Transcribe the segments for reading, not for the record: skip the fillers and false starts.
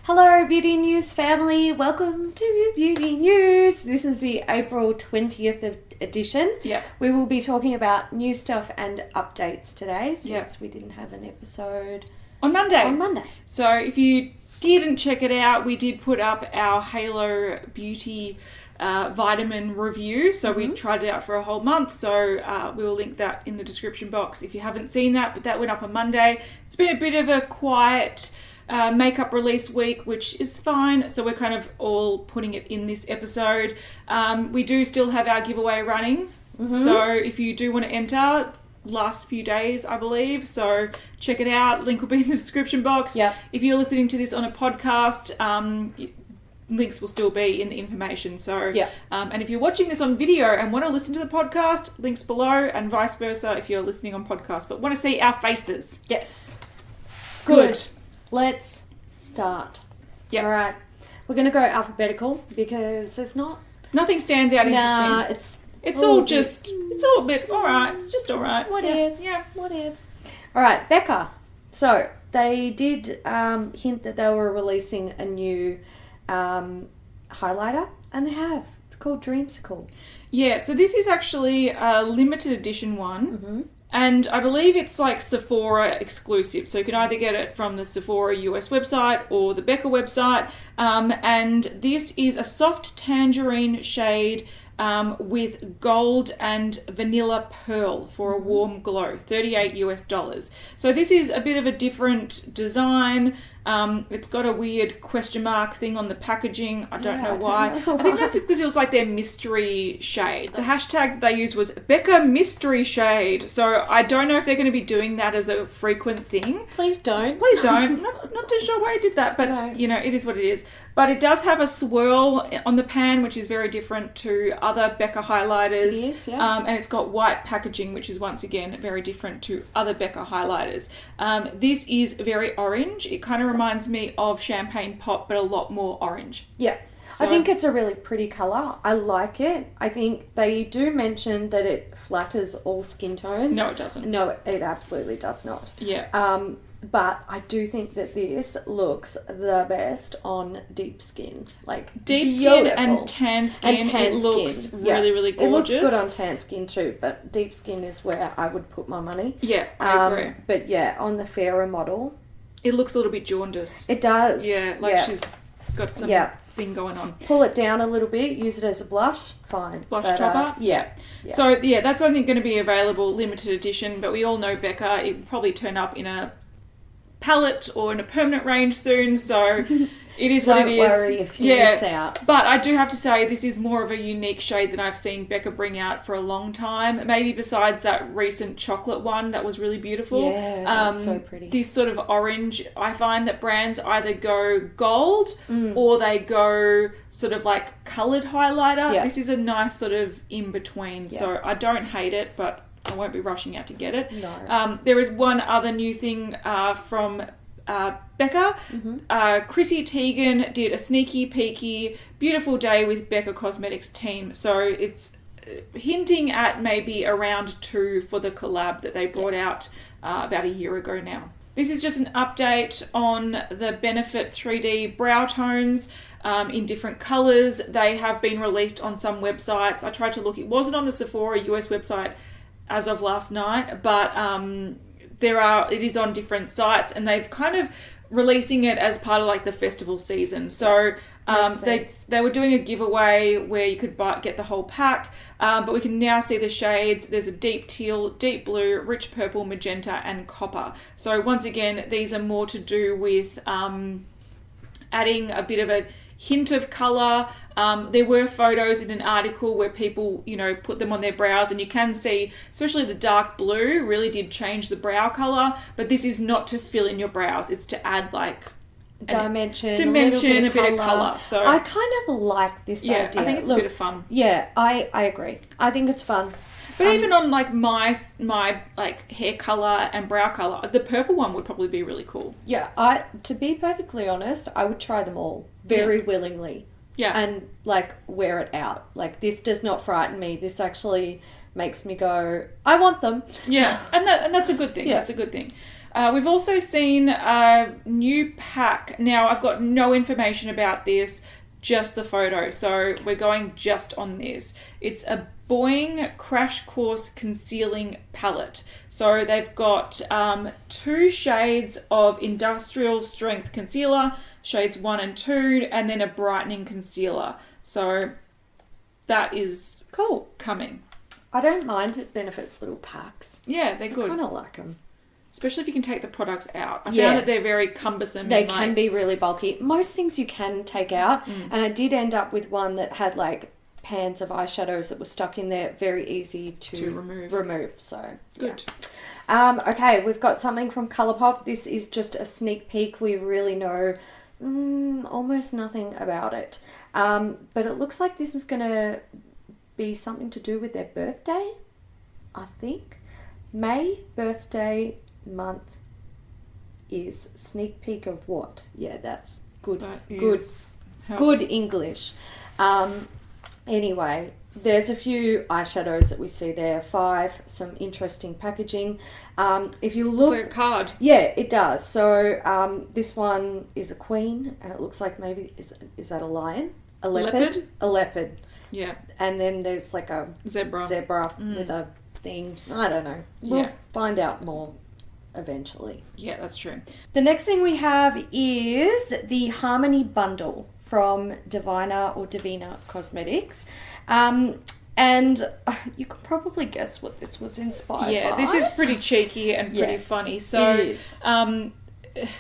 Hello Beauty News family, welcome to Beauty News. This is the April 20th edition. Yeah. We will be talking about new stuff and updates today since we didn't have an episode on Monday. So if you didn't check it out, we did put up our Halo Beauty vitamin review. So we tried it out for a whole month. So we will link that in the description box if you haven't seen that. But that went up on Monday. It's been a bit of a quiet makeup release week, which is fine. So we're kind of all putting it in this episode. We do still have our giveaway running. So if you do want to enter, last few days, I believe. So check it out. Link will be in the description box. Yep. If you're listening to this on a podcast, links will still be in the information. So, and if you're watching this on video and want to listen to the podcast, links below, and vice versa if you're listening on podcast but want to see our faces. Yes. Good. Let's start. Yeah. All right. We're going to go alphabetical because there's not... Nothing stands out interesting. Nah, it's all just... It's all a bit alright. It's just alright. Whatevs. Yeah. Whatevs. Alright, Becca. So, they did hint that they were releasing a new highlighter, and they have. It's called Dreamsicle. Yeah, so this is actually a limited edition one. And I believe it's like Sephora exclusive. So you can either get it from the Sephora US website or the Becca website. And this is a soft tangerine shade with gold and vanilla pearl for a warm glow, $38 US. So this is a bit of a different design. It's got a weird question mark thing on the packaging. I don't know why. I think that's because it was like their mystery shade. The hashtag they used was Becca mystery shade. So I don't know if they're going to be doing that as a frequent thing. Please don't. Please don't. Not too sure why I did that, but you know, it is what it is. But it does have a swirl on the pan, which is very different to other Becca highlighters. It is, yeah. And it's got white packaging, which is once again very different to other Becca highlighters. This is very orange. It kind of reminds me of Champagne Pop, but a lot more orange. Yeah. So, I think it's a really pretty colour. I like it. I think they do mention that it flatters all skin tones. No, it doesn't. No, it absolutely does not. Yeah. But I do think that this looks the best on deep skin. Like deep beautiful. Skin and tan skin. It looks really gorgeous. It looks good on tan skin too, but deep skin is where I would put my money. Yeah, I agree. But yeah, on the fairer model, it looks a little bit jaundiced. It does. Yeah, she's got some thing going on. Pull it down a little bit, use it as a blush, fine. Blush topper? Yeah. So yeah, that's I think going to be available limited edition, but we all know Becca, it will probably turn up in a palette or in a permanent range soon, so it is what it is. Don't worry if you miss out. But I do have to say this is more of a unique shade than I've seen Becca bring out for a long time. Maybe besides that recent chocolate one that was really beautiful. Yeah, that's so pretty. This sort of orange, I find that brands either go gold or they go sort of like coloured highlighter. Yeah. This is a nice sort of in between. Yeah. So I don't hate it, but I won't be rushing out to get it. No. There is one other new thing from Becca. Chrissy Teigan did a sneaky peeky beautiful day with Becca Cosmetics team. So it's hinting at maybe around 2 for the collab that they brought out about a year ago now. This is just an update on the Benefit 3D brow tones in different colours. They have been released on some websites. I tried to look. It wasn't on the Sephora US website as of last night, but it is on different sites, and they've kind of releasing it as part of like the festival season. So they were doing a giveaway where you could get the whole pack, but we can now see the shades. There's a deep teal, deep blue, rich purple, magenta, and copper. So once again, these are more to do with adding a bit of a hint of colour. There were photos in an article where people, put them on their brows, and you can see, especially the dark blue really did change the brow colour, but this is not to fill in your brows. It's to add like dimension, a bit of colour. So I kind of like this idea. I think it's a bit of fun. Yeah, I agree. I think it's fun. But even on like my like hair colour and brow colour, the purple one would probably be really cool. Yeah, to be perfectly honest, I would try them all very willingly. Yeah. And like wear it out. Like this does not frighten me. This actually makes me go, I want them. Yeah. And that's a good thing. Yeah. That's a good thing. We've also seen a new pack. Now, I've got no information about this, just the photo. So we're going just on this. It's a Boi-ing Crash Course Concealing Palette. So they've got 2 shades of industrial strength concealer, shades 1 and 2, and then a brightening concealer. So that is Cool. coming. I don't mind it benefits little packs. Yeah, they're I good. kind of like them. Especially if you can take the products out. I Yeah. found that they're very cumbersome. They and, can be really bulky. Most things you can take out. And I did end up with one that had like pans of eyeshadows that were stuck in there. Very easy to remove. So, Good. yeah. Okay, we've got something from Colourpop. This is just a sneak peek. We really know almost nothing about it. But it looks like this is going to be something to do with their birthday, I think. May birthday month is sneak peek of what? Yeah, that's good. Good English. Anyway, there's a few eyeshadows that we see there. 5, some interesting packaging. If you look, So a card. yeah, it does. So this one is a queen, and it looks like maybe is that a lion? A leopard? A leopard. Yeah. And then there's like a Zebra. with a thing. I don't know. We'll find out more eventually. Yeah, that's true. The next thing we have is the Harmony Bundle from Devinah Cosmetics. And you can probably guess what this was inspired by. Yeah, this is pretty cheeky and pretty funny. So it is.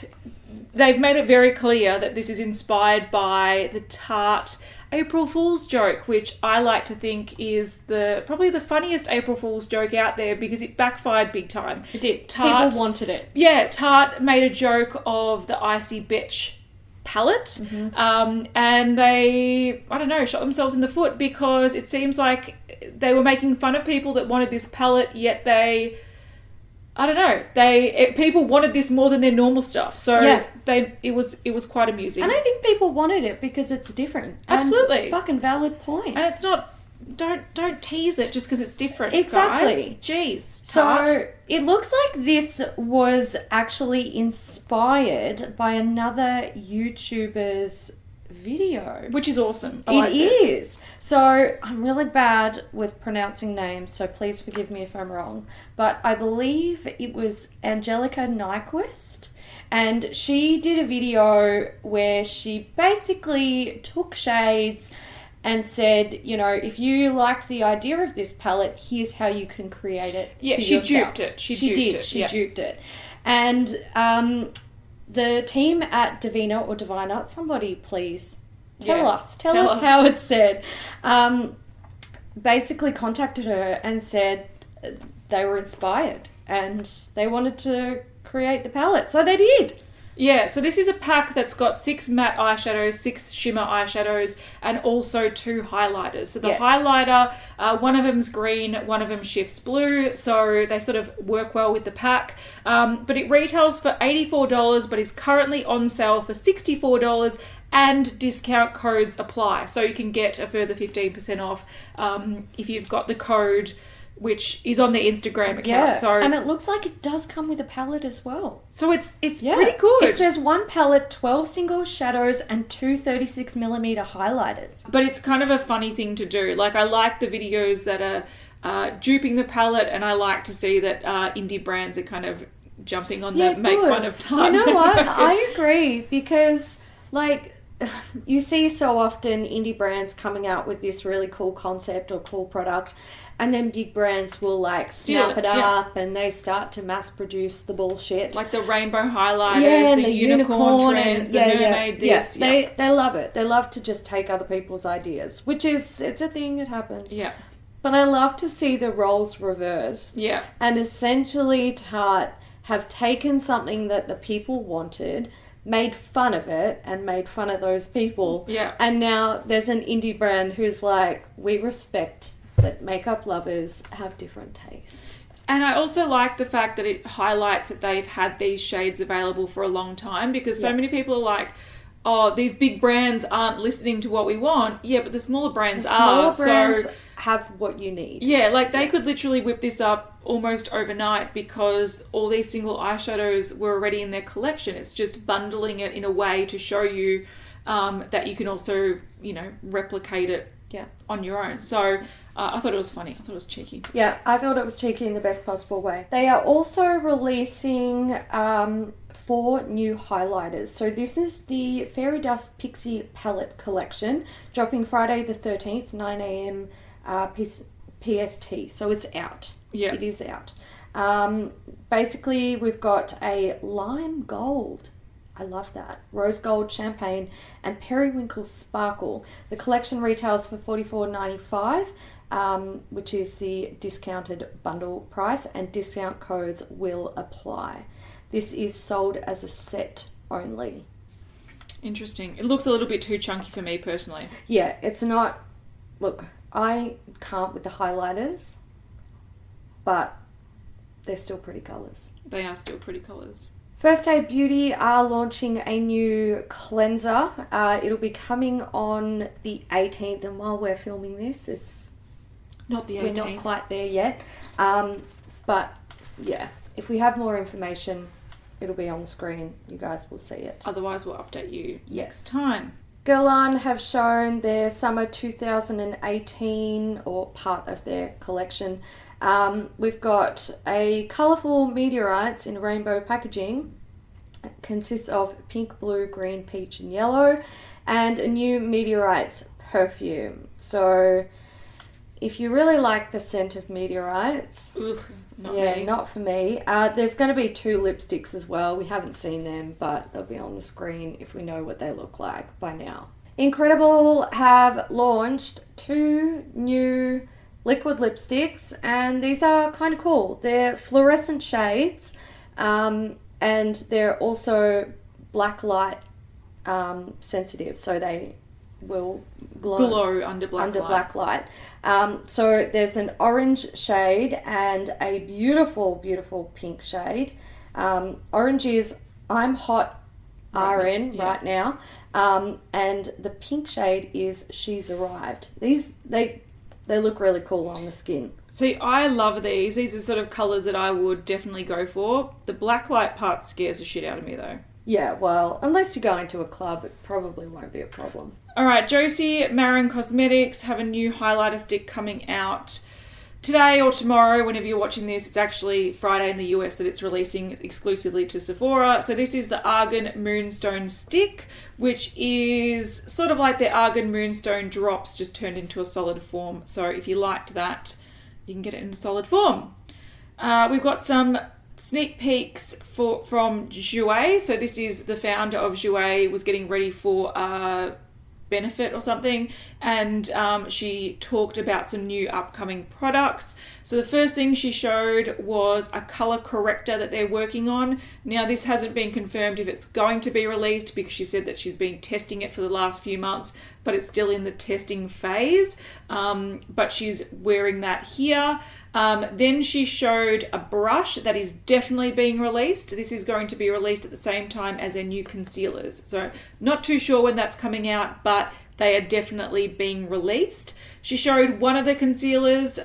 They've made it very clear that this is inspired by the Tarte April Fool's joke, which I like to think is probably the funniest April Fool's joke out there because it backfired big time. It did. Tarte, People wanted it. Yeah, Tarte made a joke of the Icy Bitch palette, and they, I don't know, shot themselves in the foot because it seems like they were making fun of people that wanted this palette, yet they, I don't know, people wanted this more than their normal stuff. So it was quite amusing. And I think people wanted it because it's different. Absolutely. And fucking valid point. And it's not, don't tease it just because it's different. Exactly. Guys. Jeez. So it looks like this was actually inspired by another YouTuber's video. Which is awesome. It is. So I'm really bad with pronouncing names, so please forgive me if I'm wrong. But I believe it was Angelica Nyquist. And she did a video where she basically took shades and said, you know, if you like the idea of this palette, here's how you can create it. Yeah, for she yourself. duped it. She duped it. And the team at Devinah, somebody please tell us how it's said, basically contacted her and said they were inspired and they wanted to create the palette. So they did. Yeah, so this is a pack that's got 6 matte eyeshadows, 6 shimmer eyeshadows, and also 2 highlighters. So the highlighter, one of them's green, one of them shifts blue, so they sort of work well with the pack. But it retails for $84, but is currently on sale for $64, and discount codes apply. So you can get a further 15% off if you've got the code, which is on the Instagram account. Yeah, so, and it looks like it does come with a palette as well. So it's pretty good. It says 1 palette, 12 single shadows, and 2 36mm highlighters. But it's kind of a funny thing to do. Like, I like the videos that are duping the palette, and I like to see that indie brands are kind of jumping on the make fun of Tarte. You know what? I agree, because, like, you see so often indie brands coming out with this really cool concept or cool product, and then big brands will like snap it up and they start to mass produce the bullshit. Like the rainbow highlighters, the unicorn trends, the mermaid this. They love it. They love to just take other people's ideas, which is, it's a thing, it happens. Yeah. But I love to see the roles reversed. Yeah. And essentially Tarte have taken something that the people wanted, made fun of it and made fun of those people. Yeah. And now there's an indie brand who's like, we respect that makeup lovers have different taste. And I also like the fact that it highlights that they've had these shades available for a long time, because so many people are like, oh, these big brands aren't listening to what we want. Yeah, but the smaller brands brands have what you need. Yeah, like they could literally whip this up almost overnight because all these single eyeshadows were already in their collection. It's just bundling it in a way to show you that you can also, replicate it on your own. So I thought it was funny. I thought it was cheeky. Yeah, I thought it was cheeky in the best possible way. They are also releasing 4 new highlighters. So this is the Fairy Dust Pixi Palette Collection, dropping Friday the 13th, 9 a.m. PST. So it's out. Yeah. It is out. Basically, we've got a lime gold. I love that. Rose gold champagne and periwinkle sparkle. The collection retails for $44.95, which is the discounted bundle price, and discount codes will apply. This is sold as a set only. Interesting. It looks a little bit too chunky for me personally. Yeah, it's not... Look, I can't with the highlighters, but they're still pretty colours. They are still pretty colours. First Aid Beauty are launching a new cleanser. It'll be coming on the 18th, and while we're filming this, it's... Not the 18th. We're not quite there yet. But, yeah, if we have more information, it'll be on the screen. You guys will see it. Otherwise, we'll update you next time. Guerlain have shown their summer 2018, or part of their collection. We've got a colourful Meteorites in rainbow packaging. It consists of pink, blue, green, peach and yellow. And a new Meteorites perfume. So if you really like the scent of Meteorites... Not me. Not for me. There's going to be 2 lipsticks as well. We haven't seen them, but they'll be on the screen if we know what they look like by now. Inc.Redible have launched 2 new liquid lipsticks, and these are kind of cool. They're fluorescent shades, and they're also black light sensitive, so they will glow under black light. So there's an orange shade and a beautiful, beautiful pink shade. Orange is I'm hot RN right now, and the pink shade is She's Arrived. These they look really cool on the skin. See, I love these. These are sort of colours that I would definitely go for. The black light part scares the shit out of me though. Yeah, well, unless you're going to a club, it probably won't be a problem. All right, Josie, Cosmetics have a new highlighter stick coming out today or tomorrow. Whenever you're watching this, it's actually Friday in the US that it's releasing exclusively to Sephora. So this is the Argan Moonstone Stick, which is sort of like the Argan Moonstone drops just turned into a solid form. So if you liked that, you can get it in a solid form. We've got some sneak peeks from Joer. So this is the founder of Joer, was getting ready for a benefit or something, and she talked about some new upcoming products. So the first thing she showed was a colour corrector that they're working on. Now this hasn't been confirmed if it's going to be released, because she said that she's been testing it for the last few months, but it's still in the testing phase. But she's wearing that here. Then she showed a brush that is definitely being released. This is going to be released at the same time as their new concealers. So not too sure when that's coming out, but they are definitely being released. She showed one of the concealers.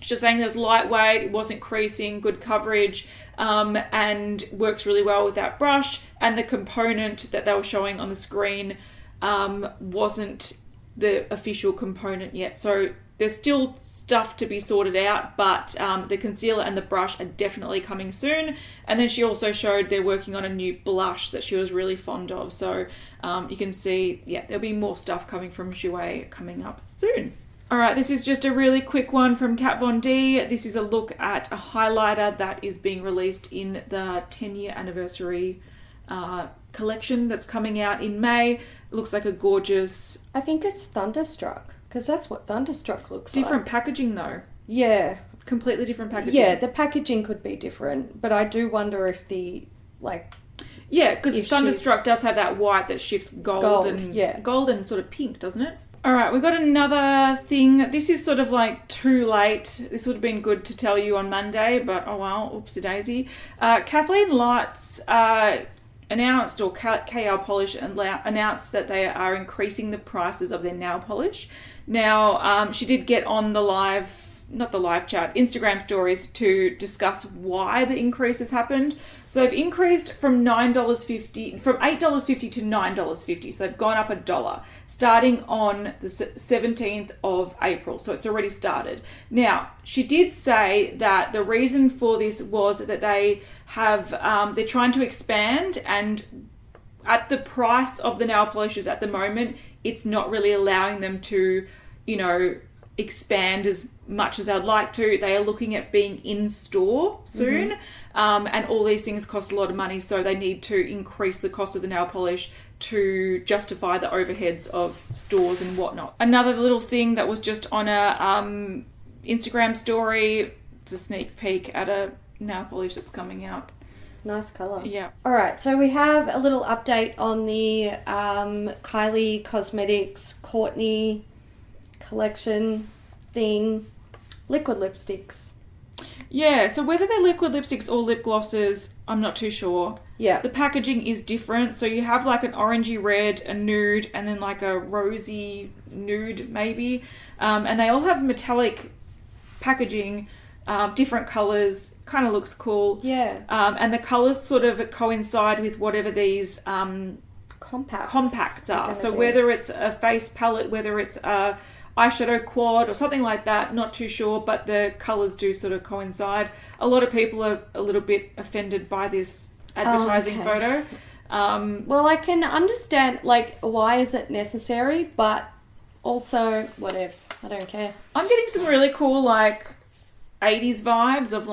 She's saying there's lightweight, it wasn't creasing, good coverage, and works really well with that brush. And the component that they were showing on the screen wasn't the official component yet. So there's still stuff to be sorted out, but the concealer and the brush are definitely coming soon. And then she also showed they're working on a new blush that she was really fond of. So you can see, there'll be more stuff coming from Joer coming up soon. All right, this is just a really quick one from Kat Von D. This is a look at a highlighter that is being released in the 10-year anniversary collection that's coming out in May. It looks like a gorgeous... I think it's Thunderstruck, because that's what Thunderstruck looks like. Different like. packaging though. Yeah. Completely different packaging. Yeah, the packaging could be different, but I do wonder if the, Yeah, because Thunderstruck does have that white that shifts gold and sort of pink, doesn't it? All right, we've got another thing. This is sort of like too late. This would have been good to tell you on Monday, but oh well, oopsie daisy. Kathleen Lights announced, or KL Polish announced that they are increasing the prices of their nail polish. Now, she did get on the Instagram stories to discuss why the increase has happened. So they've increased from $8.50 to $9.50. So they've gone up $1 starting on the 17th of April. So it's already started. Now, she did say that the reason for this was that they have, they're trying to expand, and at the price of the nail polishes at the moment, it's not really allowing them to, expand as much as I'd like to. They are looking at being in store soon, and all these things cost a lot of money, so they need to increase the cost of the nail polish to justify the overheads of stores and whatnot. Another little thing that was just on a Instagram story, it's a sneak peek at a nail polish that's coming out. Nice colour. Yeah. All right, so we have a little update on the Kylie Cosmetics Kourtney collection thing, liquid lipsticks. Yeah, so whether they're liquid lipsticks or lip glosses, I'm not too sure. Yeah. The packaging is different. So you have like an orangey red, a nude, and then like a rosy nude maybe. And they all have metallic packaging, different colours, kind of looks cool. Yeah. And the colours sort of coincide with whatever these compacts are. So whether it's a face palette, whether it's a eyeshadow quad or something like that, not too sure, but the colours do sort of coincide. A lot of people are a little bit offended by this advertising photo. Well, I can understand, why is it necessary, but also, whatevs. I don't care. I'm getting some really cool, 80s vibes of,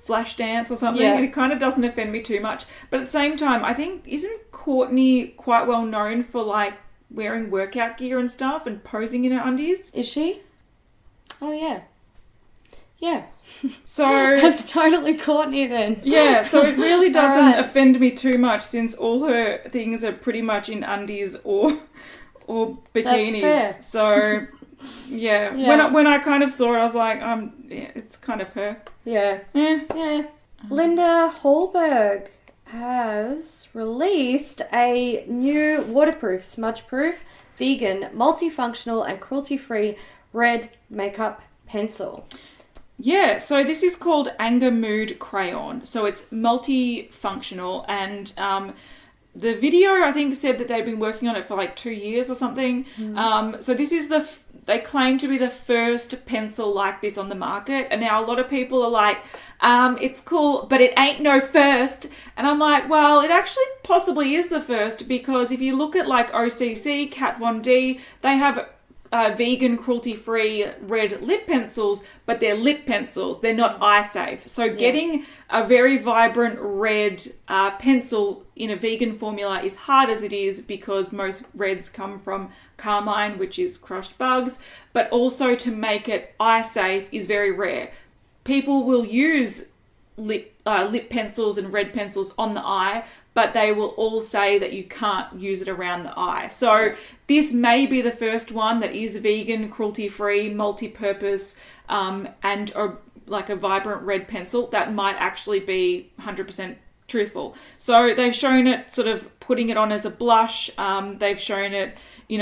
Flashdance or something, and it kind of doesn't offend me too much. But at the same time, I think, isn't Kourtney quite well known for, wearing workout gear and stuff and posing in her undies? Is she? Oh, yeah. Yeah. So that's totally Kourtney then. Yeah, so it really doesn't offend me too much, since all her things are pretty much in undies or bikinis. That's fair. So yeah. When I kind of saw it, I was like, it's kind of her. Yeah. Yeah. Linda Hallberg has released a new waterproof, smudge-proof, vegan, multifunctional and cruelty-free red makeup pencil. Yeah, so this is called Anger Mood Crayon. So it's multifunctional, and the video, I think, said that they've been working on it for 2 years or something. So this is they claim to be the first pencil like this on the market. And now a lot of people are like, it's cool, but it ain't no first. And I'm like, well, it actually possibly is the first, because if you look at OCC, Kat Von D, they have vegan, cruelty-free red lip pencils, but they're lip pencils. They're not eye safe. So getting a very vibrant red pencil in a vegan formula is hard as it is, because most reds come from carmine, which is crushed bugs, but also to make it eye safe is very rare. People will use lip pencils and red pencils on the eye, but they will all say that you can't use it around the eye. So this may be the first one that is vegan, cruelty-free, multi-purpose, and a vibrant red pencil that might actually be 100% truthful. So they've shown it sort of putting it on as a blush. They've shown it,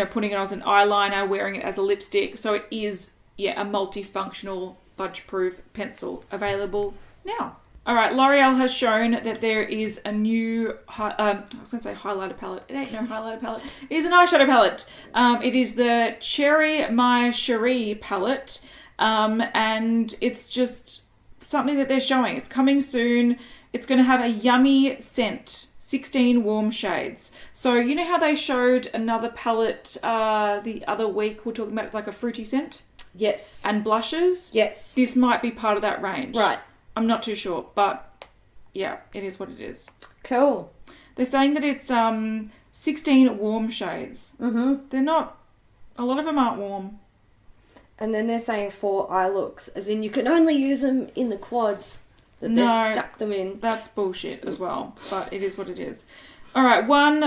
putting it on as an eyeliner, wearing it as a lipstick. So it is, a multifunctional budge-proof pencil available now. All right, L'Oreal has shown that there is a new, I was going to say highlighter palette. It ain't no highlighter palette. It is an eyeshadow palette. It is the Cheri My Cheri palette, and it's just something that they're showing. It's coming soon. It's going to have a yummy scent, 16 warm shades. So you know how they showed another palette the other week? We're talking about a fruity scent? Yes. And blushes? Yes. This might be part of that range. Right. I'm not too sure, but yeah, it is what it is. Cool. They're saying that it's 16 warm shades. Mm-hmm. They're not, a lot of them aren't warm. And then they're saying 4 eye looks, as in you can only use them in the quads that they've stuck them in. That's bullshit as well, but it is what it is. All right, one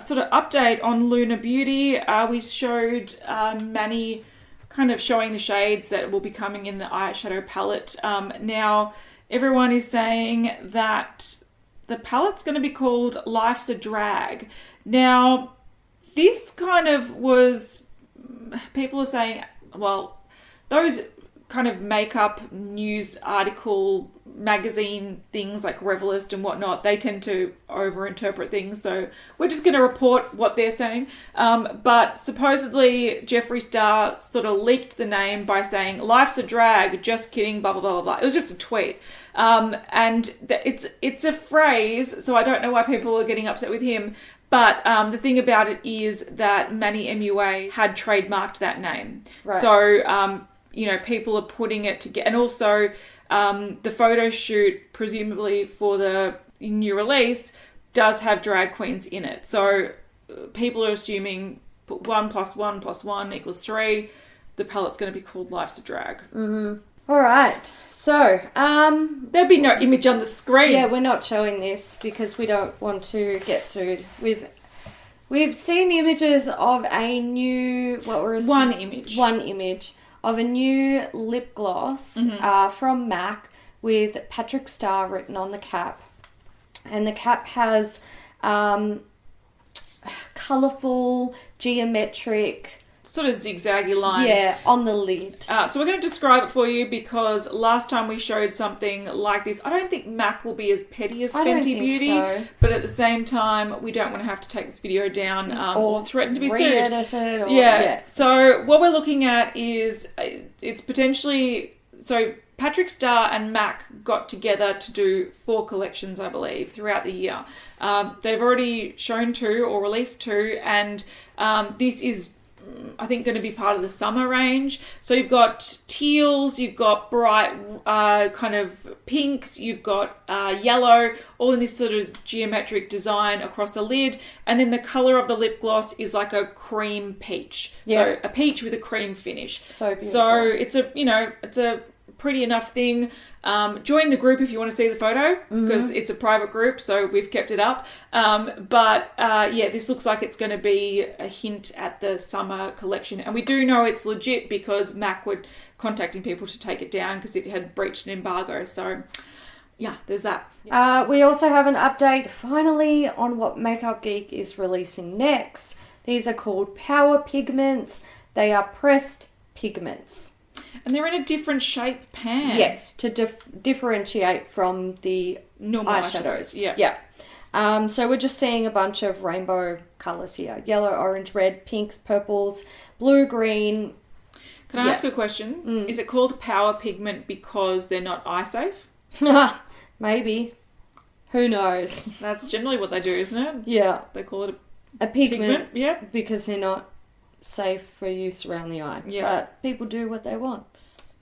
sort of update on Lunar Beauty. We showed Manny kind of showing the shades that will be coming in the eyeshadow palette. Now, everyone is saying that the palette's going to be called Life's a Drag. Now, this kind of was, people are saying, well, those kind of makeup news article magazine things like Revelist and whatnot, they tend to overinterpret things, so we're just going to report what they're saying. But supposedly Jeffree Star sort of leaked the name by saying, "Life's a drag, just kidding, blah, blah, blah, blah, blah." It was just a tweet. And it's a phrase, so I don't know why people are getting upset with him. But the thing about it is that Manny MUA had trademarked that name. Right. So, people are putting it together. And also, the photo shoot, presumably for the new release, does have drag queens in it. So people are assuming 1 + 1 + 1 = 3. The palette's going to be called Life's a Drag. Mm-hmm. All right. So, there'll be no image on the screen. Yeah, we're not showing this because we don't want to get sued. We've seen images of a new one image of a new lip gloss from MAC with Patrick Star written on the cap, and the cap has colourful, geometric, sort of zigzaggy lines. Yeah, on the lid. So we're going to describe it for you because last time we showed something like this, I don't think MAC will be as petty as Fenty Beauty, so. But at the same time, we don't want to have to take this video down or threaten to be sued. Re-edited. Yeah. So what we're looking at is it's potentially... So Patrick Star and MAC got together to do 4 collections, I believe, throughout the year. They've already shown 2 or released 2, and this is, I think, going to be part of the summer range. So you've got teals, you've got bright kind of pinks, you've got yellow, all in this sort of geometric design across the lid. And then the colour of the lip gloss is like a cream peach. Yeah. So a peach with a cream finish. So beautiful. So it's a pretty enough thing. Join the group if you want to see the photo because it's a private group, so we've kept it up. But this looks like it's going to be a hint at the summer collection. And we do know it's legit because MAC were contacting people to take it down because it had breached an embargo. So, yeah, there's that. We also have an update, finally, on what Makeup Geek is releasing next. These are called Power Pigments. They are pressed pigments. And they're in a different shape pan. Yes, to differentiate from the normal eyeshadows. Yeah. So we're just seeing a bunch of rainbow colours here. Yellow, orange, red, pinks, purples, blue, green. Can I ask a question? Is it called Power Pigment because they're not eye safe? Maybe. Who knows? That's generally what they do, isn't it? Yeah. They call it a pigment. Yeah. Because they're not safe for use around the eye. Yeah. But people do what they want.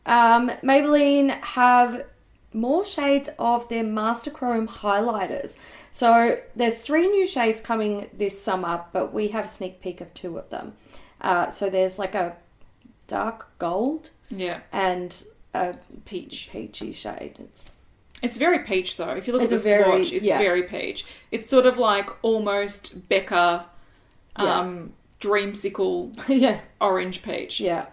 Maybelline have more shades of their Master Chrome highlighters. So there's 3 new shades coming this summer, but we have a sneak peek of 2 of them. So there's like a dark gold and a peachy shade. It's very peach though. If you look at the swatch, it's very peach. It's sort of like almost Becca Dreamsicle orange peach. Yeah.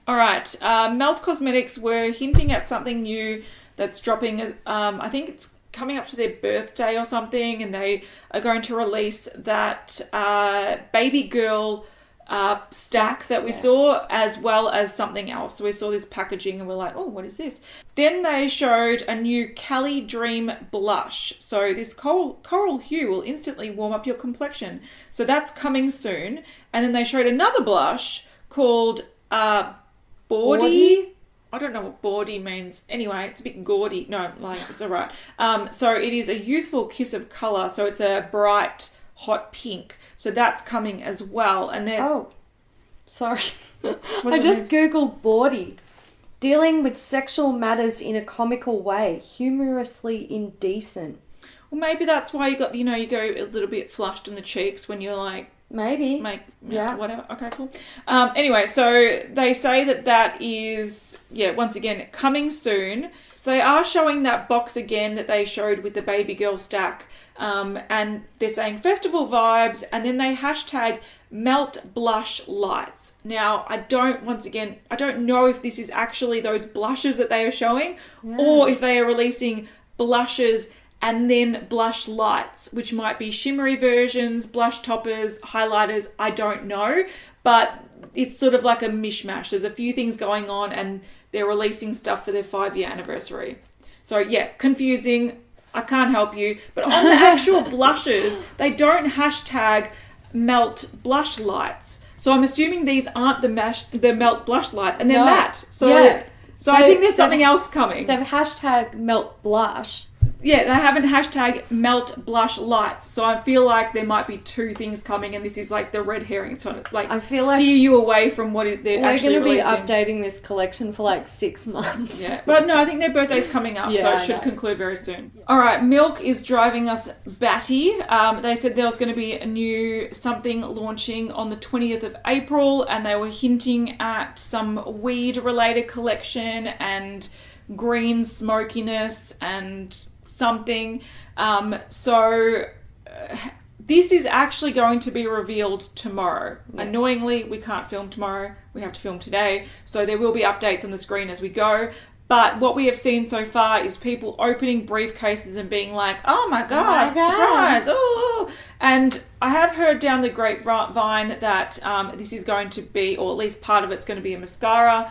All right. Melt Cosmetics were hinting at something new that's dropping. I think it's coming up to their birthday or something, and they are going to release that baby girl stack that we saw, as well as something else. So we saw this packaging and we're like, oh, what is this? Then they showed a new Cali Dream blush. So this coral hue will instantly warm up your complexion. So that's coming soon. And then they showed another blush called Baudy. I don't know what bawdy means. Anyway, it's a bit gaudy. No, it's all right. So it is a youthful kiss of colour. So it's a bright, hot pink. So that's coming as well. And then... Oh, sorry. I just Googled bawdy. Dealing with sexual matters in a comical way. Humorously indecent. Well, maybe that's why you got, you go a little bit flushed in the cheeks when you're like... Maybe. Whatever. Okay, cool. Anyway, so they say that is, once again, coming soon. So they are showing that box again that they showed with the baby girl stack. And they're saying festival vibes, and then they hashtag melt blush lights. Now, I don't know if this is actually those blushes that they are showing or if they are releasing blushes and then blush lights, which might be shimmery versions, blush toppers, highlighters, I don't know. But it's sort of like a mishmash. There's a few things going on and they're releasing stuff for their 5-year anniversary. So yeah, confusing. I can't help you. But on the actual blushes, they don't hashtag melt blush lights. So I'm assuming these aren't the melt blush lights, and they're matte. So I think there's something else coming. They've hashtag melt blush. Yeah, they haven't hashtag melt blush lights. So I feel like there might be two things coming, and this is like the red herring. It's trying to steer you away from what they're actually releasing. We're going to be updating this collection for like 6 months. Yeah, but no, I think their birthday's coming up, so it should conclude very soon. All right, Milk is driving us batty. They said there was going to be a new something launching on the 20th of April, and they were hinting at some weed-related collection and green smokiness and something. This is actually going to be revealed tomorrow. Yeah. Annoyingly, we can't film tomorrow. We have to film today. So there will be updates on the screen as we go. But what we have seen so far is people opening briefcases and being like, oh my God, surprise. Oh. And I have heard down the grapevine that this is going to be, or at least part of it's going to be a mascara.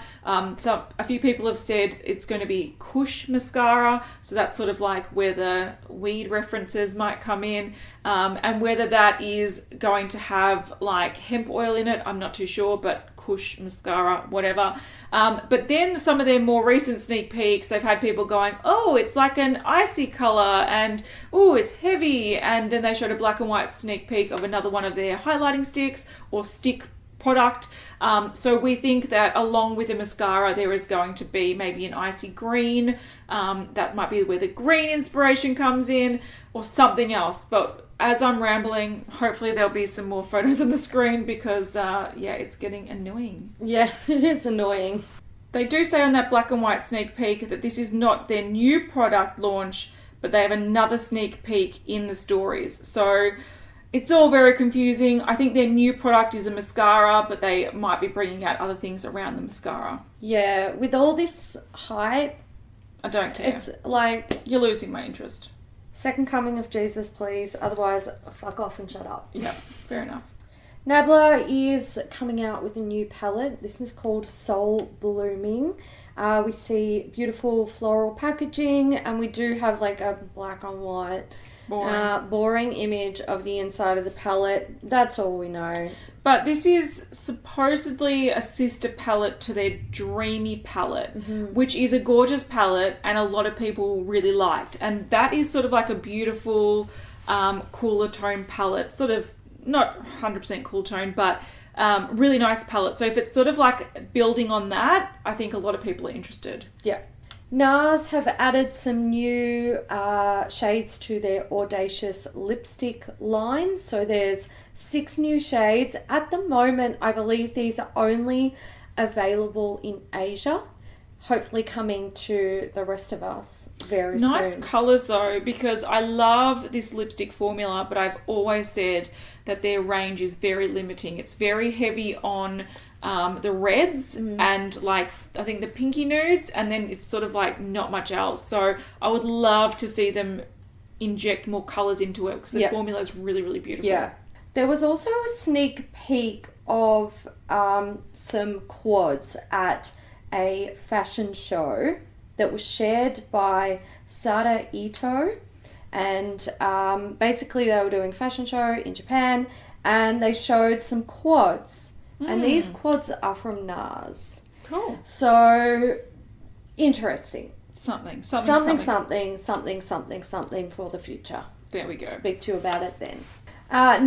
So a few people have said it's going to be Kush mascara. So that's sort of like where the weed references might come in. And whether that is going to have like hemp oil in it, I'm not too sure, but Kush mascara, whatever. But then some of their more recent sneak peeks, they've had people going, oh, it's like an icy colour, and oh, it's heavy. And then they showed a black and white sneak peek of another one of their highlighting sticks or stick product. So we think that along with the mascara, there is going to be maybe an icy green. That might be where the green inspiration comes in, or something else. But as I'm rambling, hopefully there'll be some more photos on the screen because, it's getting annoying. Yeah, it is annoying. They do say on that black and white sneak peek that this is not their new product launch, but they have another sneak peek in the stories. So it's all very confusing. I think their new product is a mascara, but they might be bringing out other things around the mascara. Yeah, with all this hype, I don't care. It's like... You're losing my interest. Second coming of Jesus, please. Otherwise, fuck off and shut up. Yeah, fair enough. Nabla is coming out with a new palette. This is called Soul Blooming. We see beautiful floral packaging, and we do have like a black on white boring image of the inside of the palette. That's all we know. But this is supposedly a sister palette to their Dreamy palette, which is a gorgeous palette and a lot of people really liked. And that is sort of like a beautiful cooler tone palette, sort of not 100% cool tone, but really nice palette. So if it's sort of like building on that, I think a lot of people are interested. Yeah. Nars have added some new shades to their Audacious lipstick line. So there's 6 new shades. At the moment, I believe these are only available in Asia. Hopefully coming to the rest of us very soon. Nice colours though, because I love this lipstick formula, but I've always said that their range is very limiting. It's very heavy on the reds and like I think the pinky nudes, and then it's sort of like not much else. So I would love to see them inject more colours into it because the formula is really, really beautiful. Yeah. There was also a sneak peek of some quads at a fashion show that was shared by Sada Ito, and basically they were doing a fashion show in Japan and they showed some quads. And these quads are from Nars. Cool. So, interesting. Something for the future. There we go. Speak to you about it then.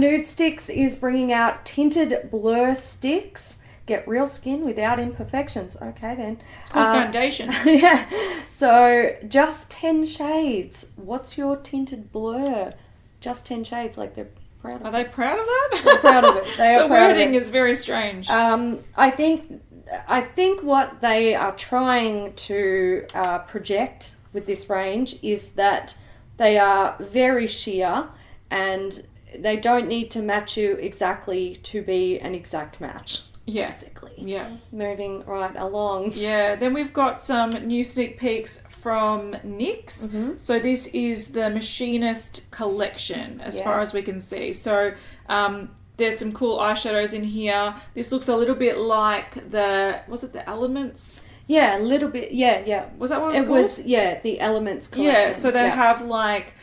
Nude Sticks is bringing out tinted blur sticks. Get real skin without imperfections. Okay then. It's called foundation. Yeah. So, just 10 shades. What's your tinted blur? Just 10 shades, like they're proud of it. Are they proud of that? They're proud of it. They are the proud of it. wording is very strange. I think what they are trying to project with this range is that they are very sheer and they don't need to match you exactly to be an exact match. Yeah. Basically. Yeah. Moving right along. Yeah. Then we've got some new sneak peeks from NYX. So this is the Machinist Collection, as far as we can see. So there's some cool eyeshadows in here. This looks a little bit like was it the Elements? Yeah, a little bit. Yeah. Was that what it was called? It was, the Elements collection. Yeah, so they have like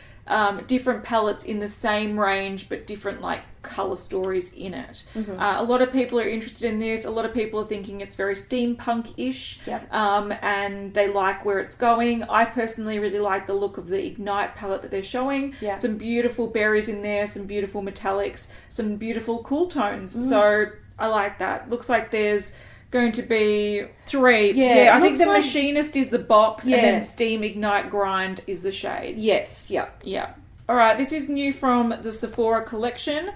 different palettes in the same range, but different like color stories in it. A lot of people are interested in this. A lot of people are thinking it's very steampunk-ish, and they like where it's going. I personally really like the look of the Ignite palette that they're showing. Some beautiful berries in there, some beautiful metallics, some beautiful cool tones. So I like that. Looks like there's going to be 3. Yeah, I think the Machinist is the box, and then Steam, Ignite, Grind is the shades. Yes, Yeah. All right, this is new from the Sephora collection.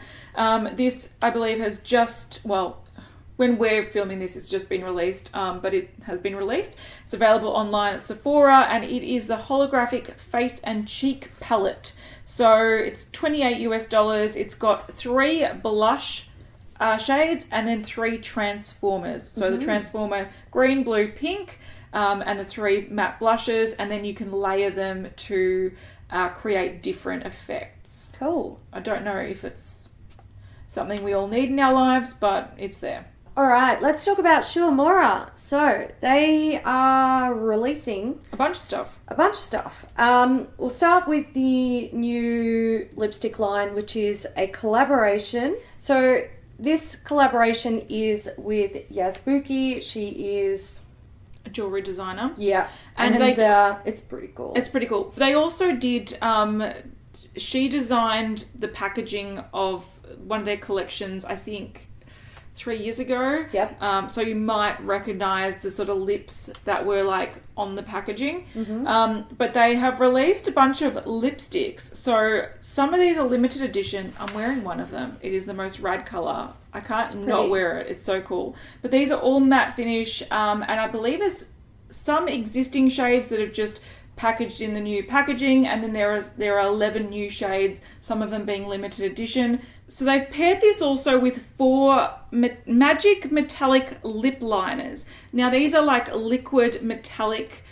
This, I believe, has just, when we're filming this, it's just been released, but it has been released. It's available online at Sephora, and it is the holographic face and cheek palette. So it's $28 US. It's got 3 blush shades and then 3 transformers. So the transformer green, blue, pink, and the 3 matte blushes, and then you can layer them to create different effects. Cool. I don't know if it's something we all need in our lives, but it's there. All right, let's talk about Shuamura. So they are releasing a bunch of stuff. We'll start with the new lipstick line, which is a collaboration. So this collaboration is with Yazbuki. She is a jewelry designer. Yeah, and it's pretty cool. It's pretty cool. They also did. She designed the packaging of one of their collections, I think, 3 years ago. Yep. So you might recognize the sort of lips that were like on the packaging. But they have released a bunch of lipsticks. So some of these are limited edition. I'm wearing one of them. It is the most rad color. I can't not wear it. It's so cool. But these are all matte finish. And I believe there's some existing shades that have just packaged in the new packaging, and then there are 11 new shades, some of them being limited edition. So they've paired this also with 4 magic metallic lip liners. Now these are like liquid metallic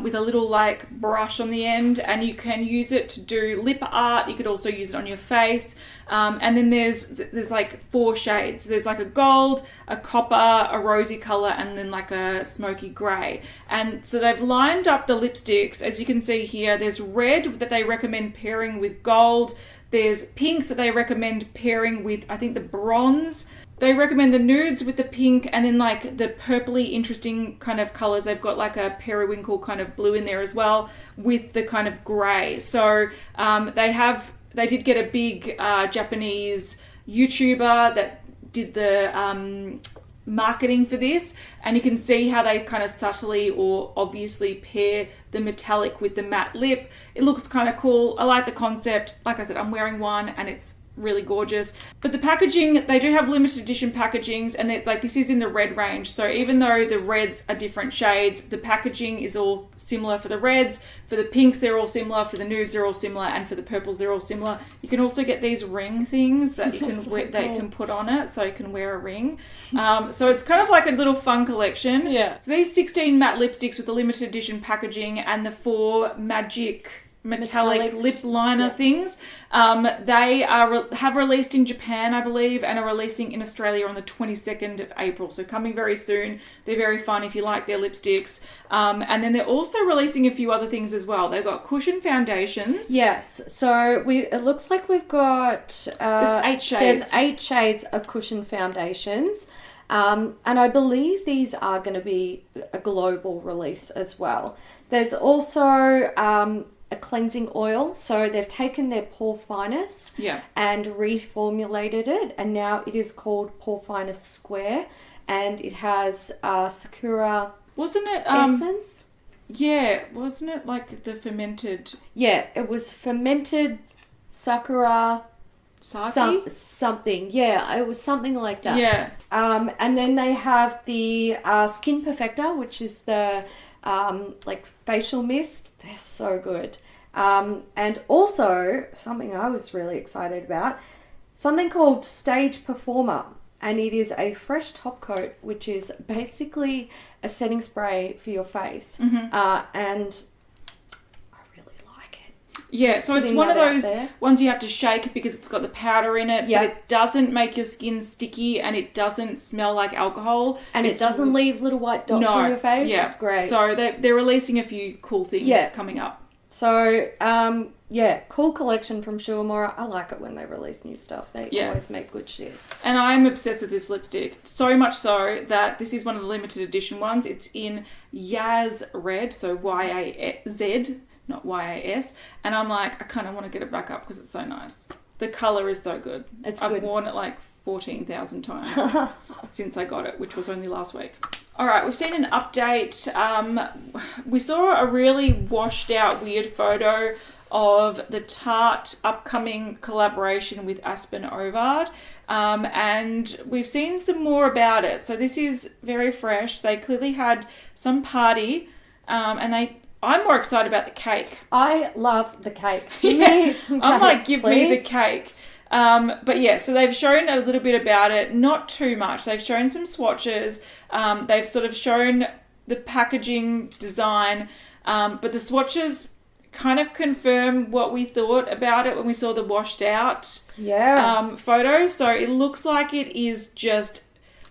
with a little like brush on the end, and you can use it to do lip art. You could also use it on your face. And then there's like 4 shades. There's like a gold, a copper, a rosy color, and then like a smoky gray. And so they've lined up the lipsticks. As you can see here, there's red that they recommend pairing with gold. There's pinks that they recommend pairing with, I think, the bronze. They recommend the nudes with the pink, and then like the purpley interesting kind of colours. They've got like a periwinkle kind of blue in there as well with the kind of grey. So they did get a big Japanese YouTuber that did the marketing for this, and you can see how they kind of subtly or obviously pair the metallic with the matte lip. It looks kind of cool. I like the concept. Like I said, I'm wearing one and it's really gorgeous. But the packaging, they do have limited edition packagings, and it's like this is in the red range. So even though the reds are different shades, the packaging is all similar for the reds. For the pinks, they're all similar. For the nudes, they're all similar. And for the purples, they're all similar. You can also get these ring things that you can that you can put on it, so you can wear a ring. So it's kind of like a little fun collection. Yeah. So these 16 matte lipsticks with the limited edition packaging and the 4 magic metallic lip liner things. They have released in Japan, I believe, and are releasing in Australia on the 22nd of April. So coming very soon. They're very fun if you like their lipsticks. And then they're also releasing a few other things as well. They've got cushion foundations. Yes. So it looks like we've got there's 8 shades. There's 8 shades of cushion foundations. And I believe these are going to be a global release as well. There's also a cleansing oil. So they've taken their Pore Finest and reformulated it, and now it is called Pore Finest Square, and it has Sakura essence. Yeah, wasn't it like the fermented? Yeah, it was fermented Sakura sake? Something. Yeah, it was something like that. Yeah. And then they have the Skin Perfector, which is the like facial mist. They're so good. And also something I was really excited about, something called Stage Performer, and it is a fresh top coat, which is basically a setting spray for your face. And Yeah, Just so it's putting one of that out those there. ones you have to shake because it's got the powder in it, Yeah. but it doesn't make your skin sticky and it doesn't smell like alcohol. And it doesn't leave little white dots on your face. Yeah. It's great. So they're releasing a few cool things coming up. So, cool collection from Schumacher. I like it when they release new stuff. They always make good shit. And I'm obsessed with this lipstick. So much so that this is one of the limited edition ones. It's in Yaz Red, so Y-A-Z, not Y-A-S. And I'm like, I kind of want to get it back up because it's so nice. The colour is so good. I've worn it like 14,000 times since I got it, which was only last week. All right, we've seen an update. We saw a really washed out weird photo of the Tarte upcoming collaboration with Aspyn Ovard. And we've seen some more about it. So this is very fresh. They clearly had some party and I'm more excited about the cake. I love the cake. I'm like, give me the cake. But yeah, so they've shown a little bit about it, not too much. They've shown some swatches. They've sort of shown the packaging design, but the swatches kind of confirm what we thought about it when we saw the washed out photo. So it looks like it is just...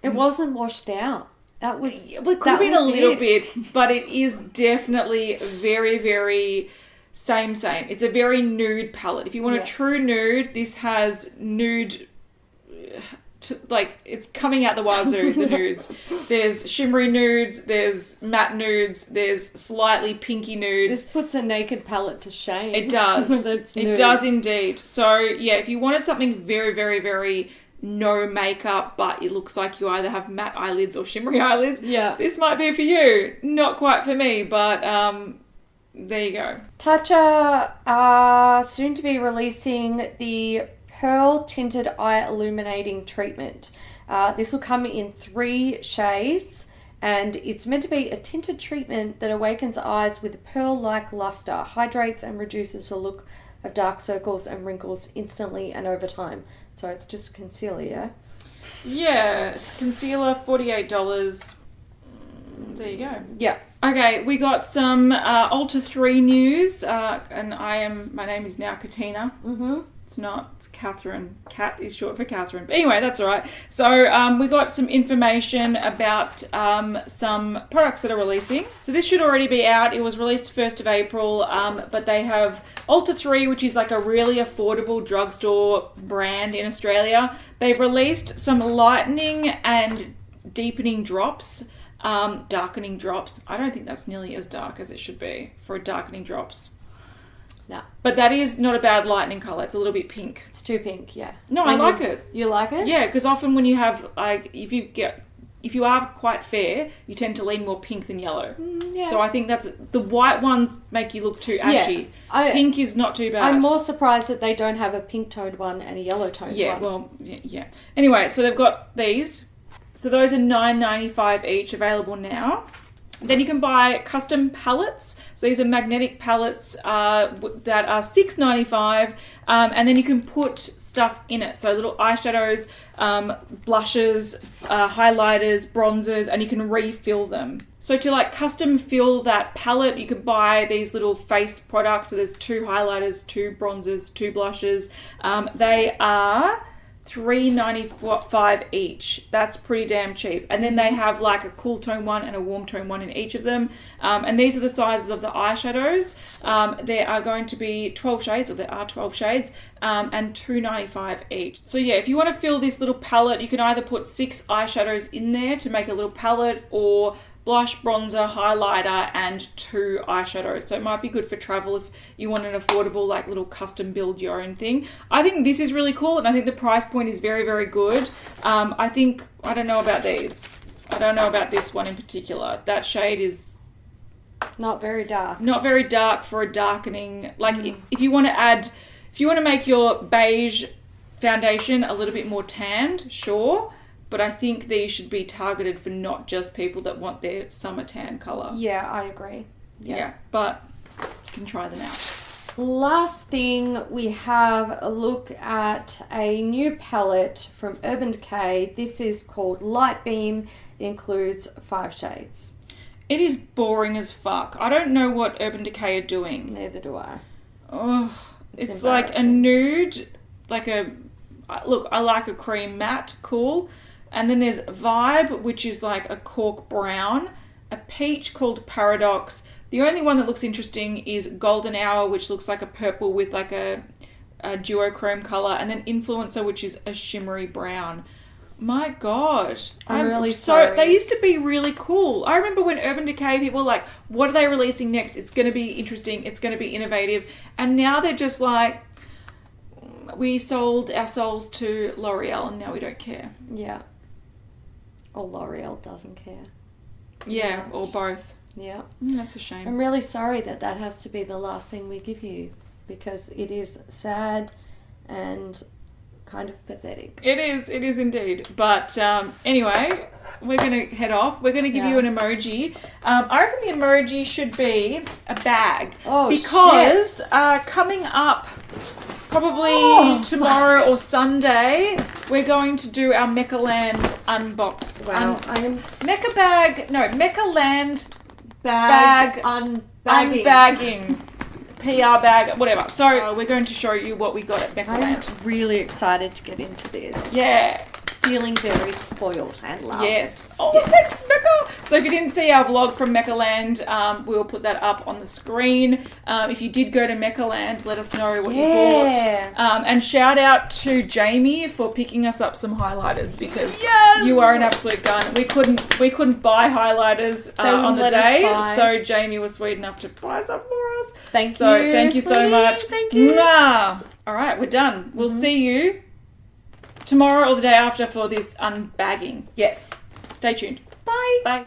It wasn't washed out. That was... It could have been a little bit, but it is definitely very, very... Same. It's a very nude palette. If you want a true nude, this has nude, it's coming out the wazoo, the nudes. There's shimmery nudes, there's matte nudes, there's slightly pinky nudes. This puts a naked palette to shame. It does. It does indeed. So, yeah, if you wanted something very, very, very no makeup, but it looks like you either have matte eyelids or shimmery eyelids, this might be for you. Not quite for me, but... there you go. Tatcha are soon to be releasing the Pearl Tinted Eye Illuminating Treatment. This will come in 3 shades, and it's meant to be a tinted treatment that awakens eyes with pearl-like luster, hydrates and reduces the look of dark circles and wrinkles instantly and over time. So it's just a concealer, yeah? Yeah, it's concealer, $48. There you go. Yeah. Okay, we got some Ulta 3 news, and my name is now Katina. Mm-hmm. It's Catherine. Cat is short for Catherine. But anyway, that's all right. So we got some information about some products that are releasing. So this should already be out. It was released 1st of April, but they have Ulta 3, which is like a really affordable drugstore brand in Australia. They've released some lightening and deepening drops. Darkening drops. I don't think that's nearly as dark as it should be for darkening drops. No. But that is not a bad lightening colour. It's a little bit pink. It's too pink, yeah. No, I like it. You like it? Yeah, because often when you have, like, if you are quite fair, you tend to lean more pink than yellow. Yeah. So I think the white ones make you look too ashy. Yeah. Pink is not too bad. I'm more surprised that they don't have a pink toned one and a yellow toned one. Yeah, well, yeah. Anyway, so they've got these. So those are $9.95 each, available now. Then you can buy custom palettes. So these are magnetic palettes that are $6.95, and then you can put stuff in it. So little eyeshadows, blushes, highlighters, bronzers, and you can refill them. So to like custom fill that palette, you could buy these little face products. So there's 2 highlighters, 2 bronzers, 2 blushes. They are $3.95 each. That's pretty damn cheap. And then they have like a cool tone one and a warm tone one in each of them. And these are the sizes of the eyeshadows. There are going to be 12 shades, or there are 12 shades, and $2.95 each. So yeah, if you want to fill this little palette, you can either put 6 eyeshadows in there to make a little palette, or blush, bronzer, highlighter, and 2 eyeshadows. So it might be good for travel if you want an affordable, like, little custom build your own thing. I think this is really cool, and I think the price point is very, very good. I don't know about these. I don't know about this one in particular. That shade is not very dark. Not very dark for a darkening. Like, if you want to make your beige foundation a little bit more tanned, sure. But I think these should be targeted for not just people that want their summer tan colour. Yeah, I agree. Yeah, but you can try them out. Last thing, we have a look at a new palette from Urban Decay. This is called Lightbeam. It includes 5 shades. It is boring as fuck. I don't know what Urban Decay are doing. Neither do I. Oh, it's like a nude, like a, look, I like a cream matte, cool. And then there's Vibe, which is like a cork brown, a peach called Paradox. The only one that looks interesting is Golden Hour, which looks like a purple with like a duochrome colour, and then Influencer, which is a shimmery brown. My God. I'm really sorry. They used to be really cool. I remember when Urban Decay, people were like, what are they releasing next? It's going to be interesting. It's going to be innovative. And now they're just like, we sold our souls to L'Oreal and now we don't care. Yeah. Or L'Oreal doesn't care. Yeah, or both. Yeah. That's a shame. I'm really sorry that has to be the last thing we give you, because it is sad and kind of pathetic. It is indeed. But anyway, we're going to head off. We're going to give you an emoji. I reckon the emoji should be a bag. Oh, because coming up probably tomorrow or Sunday, we're going to do our Mechaland unbox. Wow, I am... Mechaland bag unbagging. PR bag, whatever. So we're going to show you what we got at Mechaland. I'm really excited to get into this. Yeah. Feeling very spoiled and loved. Yes. Oh, thanks, Becca. So if you didn't see our vlog from Mechaland, we will put that up on the screen. If you did go to Mechaland, let us know what you bought. And shout out to Jamie for picking us up some highlighters, because you are an absolute gun. We couldn't buy highlighters on the day, so Jamie was sweet enough to buy some for us. Thank you so much. Thank you. Mwah. All right, we're done. We'll see you tomorrow or the day after for this unbagging. Yes. Stay tuned. Bye. Bye.